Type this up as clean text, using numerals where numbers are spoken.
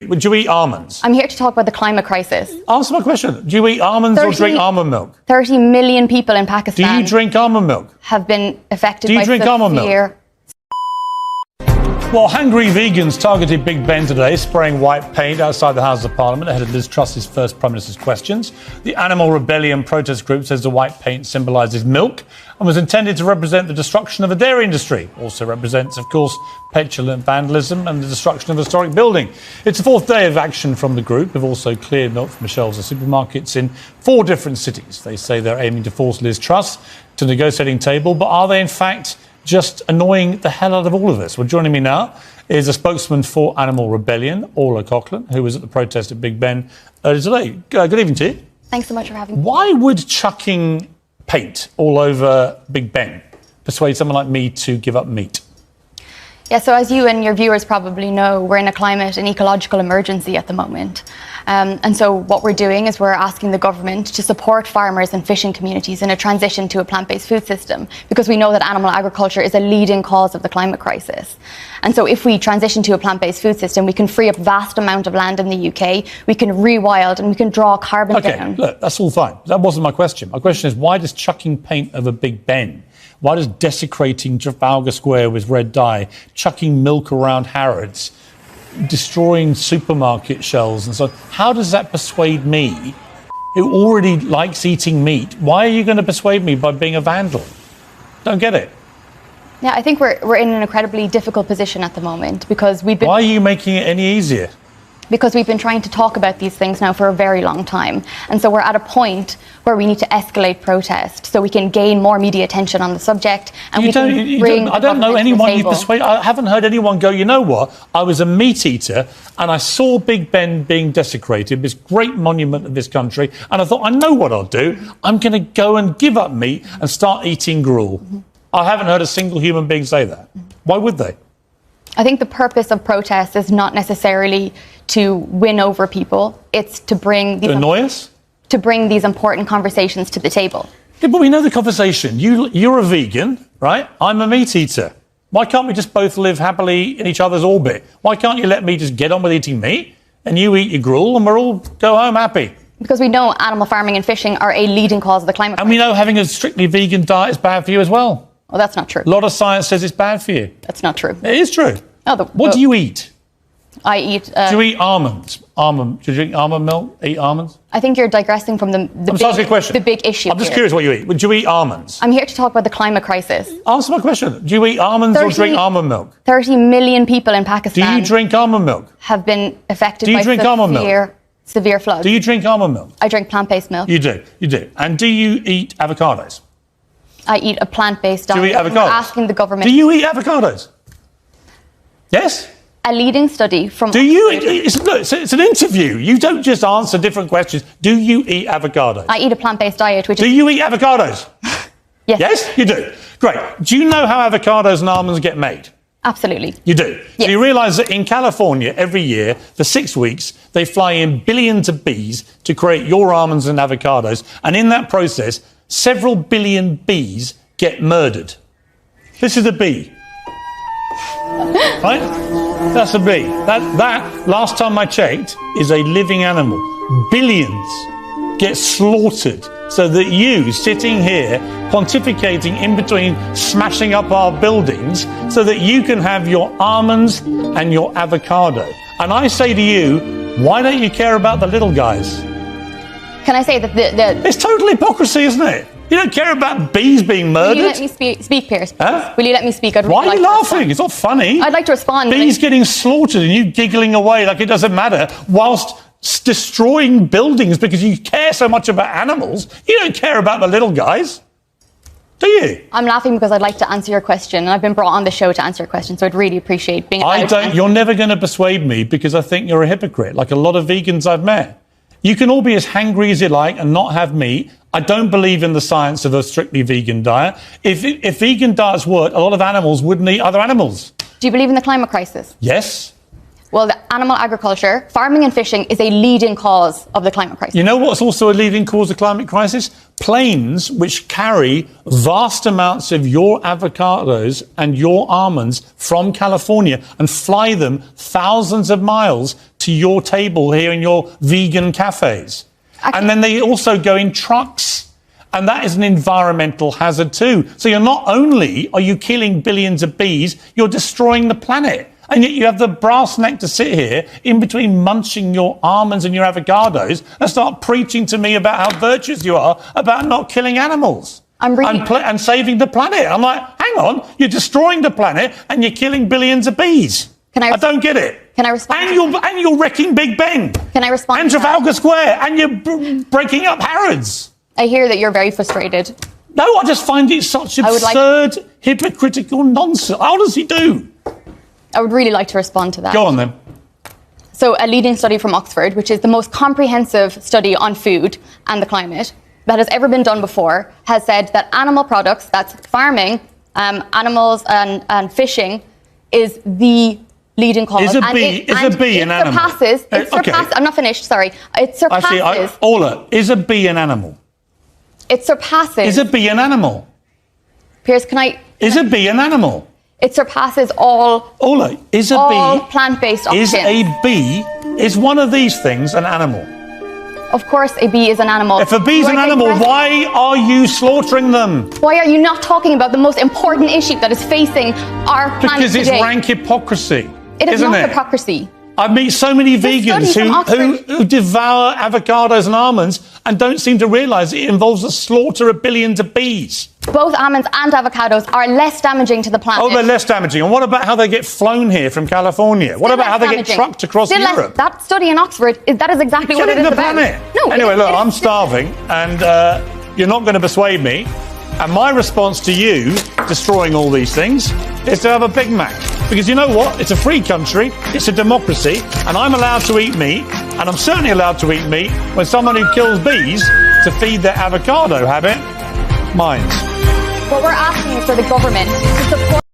Would you eat almonds? I'm here to talk about the climate crisis. Answer my question. Do you eat almonds or drink almond milk? 30 million people in Pakistan. Do you drink almond milk? Have been affected by Do you drink almond milk? Well, hungry vegans targeted Big Ben today, spraying white paint outside the House of Parliament ahead of Liz Truss's first Prime Minister's questions. The Animal Rebellion protest group says the white paint symbolises milk and was intended to represent the destruction of the dairy industry. Also represents, of course, petulant vandalism and the destruction of a historic building. It's the fourth day of action from the group, who've also cleared milk from the shelves of supermarkets in 4 different cities. They say they're aiming to force Liz Truss to the negotiating table, but are they in fact just annoying the hell out of all of us? Well, joining me now is a spokesman for Animal Rebellion, Orla Coughlin, who was at the protest at Big Ben earlier today. Good evening to you. Thanks so much for having me. Why would chucking paint all over Big Ben persuade someone like me to give up meat? Yeah, so as you and your viewers probably know, we're in a climate and ecological emergency at the moment. And so what we're doing is we're asking the government to support farmers and fishing communities in a transition to a plant-based food system, because we know that animal agriculture is a leading cause of the climate crisis. And so if we transition to a plant-based food system, we can free up vast amount of land in the UK, we can rewild and we can draw carbon down. Okay, look, that's all fine. That wasn't my question. My question is, why does chucking paint over Big Ben, why does desecrating Trafalgar Square with red dye, chucking milk around Harrods, destroying supermarket shelves and so on, how does that persuade me, who already likes eating meat? Why are you going to persuade me by being a vandal? Don't get it. Yeah, I think we're in an incredibly difficult position at the moment because we've been... Why are you making it any easier? Because we've been trying to talk about these things now for a very long time. And so we're at a point where we need to escalate protest so we can gain more media attention on the subject. And I don't know anyone you persuade. I haven't heard anyone go, you know what, I was a meat eater and I saw Big Ben being desecrated, this great monument of this country, and I thought, I know what I'll do. I'm going to go and give up meat and start eating gruel. I haven't heard a single human being say that. Why would they? I think the purpose of protest is not necessarily to win over people. It's to bring these... To annoy us? To bring these important conversations to the table. Yeah, but we know the conversation. You're a vegan, right? I'm a meat eater. Why can't we just both live happily in each other's orbit? Why can't you let me just get on with eating meat and you eat your gruel and we'll all go home happy? Because we know animal farming and fishing are a leading cause of the climate crisis. And we know having a strictly vegan diet is bad for you as well. Well, that's not true. A lot of science says it's bad for you. That's not true. It is true. What do you eat? I eat... do you eat almonds? Do you drink almond milk? Eat almonds? I think you're digressing from the big issue. I'm just curious what you eat. Would you eat almonds? I'm here to talk about the climate crisis. Answer my question. Do you eat almonds or drink almond milk? 30 million people in Pakistan... Do you drink almond milk? ...have been affected by severe floods. Do you drink almond milk? I drink plant-based milk. You do? You do. And do you eat avocados? I eat a plant-based diet. Do you eat avocados? We're asking the government... Do you eat avocados? Yes? A leading study from... Do you... It's an interview. You don't just answer different questions. Do you eat avocados? I eat a plant-based diet, which is... Do you eat avocados? Yes. Yes? You do? Great. Do you know how avocados and almonds get made? Absolutely. You do? Yes. So you realise that in California, every year, for 6 weeks, they fly in billions of bees to create your almonds and avocados, and in that process, several billion bees get murdered. This is a bee. Right? That's a bee. That, last time I checked, is a living animal. Billions get slaughtered so that you, sitting here, pontificating in between smashing up our buildings, so that you can have your almonds and your avocado. And I say to you, why don't you care about the little guys? Can I say that It's total hypocrisy, isn't it? You don't care about bees being murdered? Will you let me speak, Piers? Huh? Will you let me speak? Why are you laughing? It's not funny. I'd like to respond. Bees getting slaughtered and you giggling away like it doesn't matter, whilst destroying buildings because you care so much about animals. You don't care about the little guys, do you? I'm laughing because I'd like to answer your question, and I've been brought on the show to answer your question, so I'd really appreciate being... You're never going to persuade me because I think you're a hypocrite, like a lot of vegans I've met. You can all be as hangry as you like and not have meat. I don't believe in the science of a strictly vegan diet. If vegan diets worked, a lot of animals wouldn't eat other animals. Do you believe in the climate crisis? Yes. Well, the animal agriculture, farming and fishing is a leading cause of the climate crisis. You know what's also a leading cause of climate crisis? Planes which carry vast amounts of your avocados and your almonds from California and fly them thousands of miles to your table here in your vegan cafes. And then they also go in trucks. And that is an environmental hazard too. So you're not only are you killing billions of bees, you're destroying the planet. And yet you have the brass neck to sit here in between munching your almonds and your avocados and start preaching to me about how virtuous you are about not killing animals and saving the planet. I'm like, hang on, you're destroying the planet and you're killing billions of bees. I don't get it. Can I respond? And you're wrecking Big Ben. Can I respond? And Trafalgar Square. And you're breaking up Harrods. I hear that you're very frustrated. No, I just find it such absurd, hypocritical nonsense. I honestly do. I would really like to respond to that. Go on then. So a leading study from Oxford, which is the most comprehensive study on food and the climate that has ever been done before, has said that animal products, that's farming, animals and fishing, is the leading cause. Is a bee an animal? I'm not finished, sorry. It surpasses... Ola, is a bee an animal? It surpasses... Is a bee an animal? Piers, Is a bee an animal? It surpasses all... Ola, is a all bee... plant-based options. Is one of these things an animal? Of course a bee is an animal. If a bee is an animal, why are you slaughtering them? Why are you not talking about the most important issue that is facing our planet today? Because it's rank hypocrisy. It is not hypocrisy. I meet so many vegans who devour avocados and almonds and don't seem to realise it involves the slaughter of billions of bees. Both almonds and avocados are less damaging to the planet. Oh, they're less damaging. And what about how they get flown here from California? What about how they get trucked across Europe? That study in Oxford, that is exactly what it is about. No, anyway, look, I'm starving and you're not going to persuade me. And my response to you destroying all these things is to have a Big Mac. Because you know what? It's a free country, it's a democracy, and I'm allowed to eat meat, and I'm certainly allowed to eat meat when someone who kills bees to feed their avocado habit minds. What we're asking is for the government to support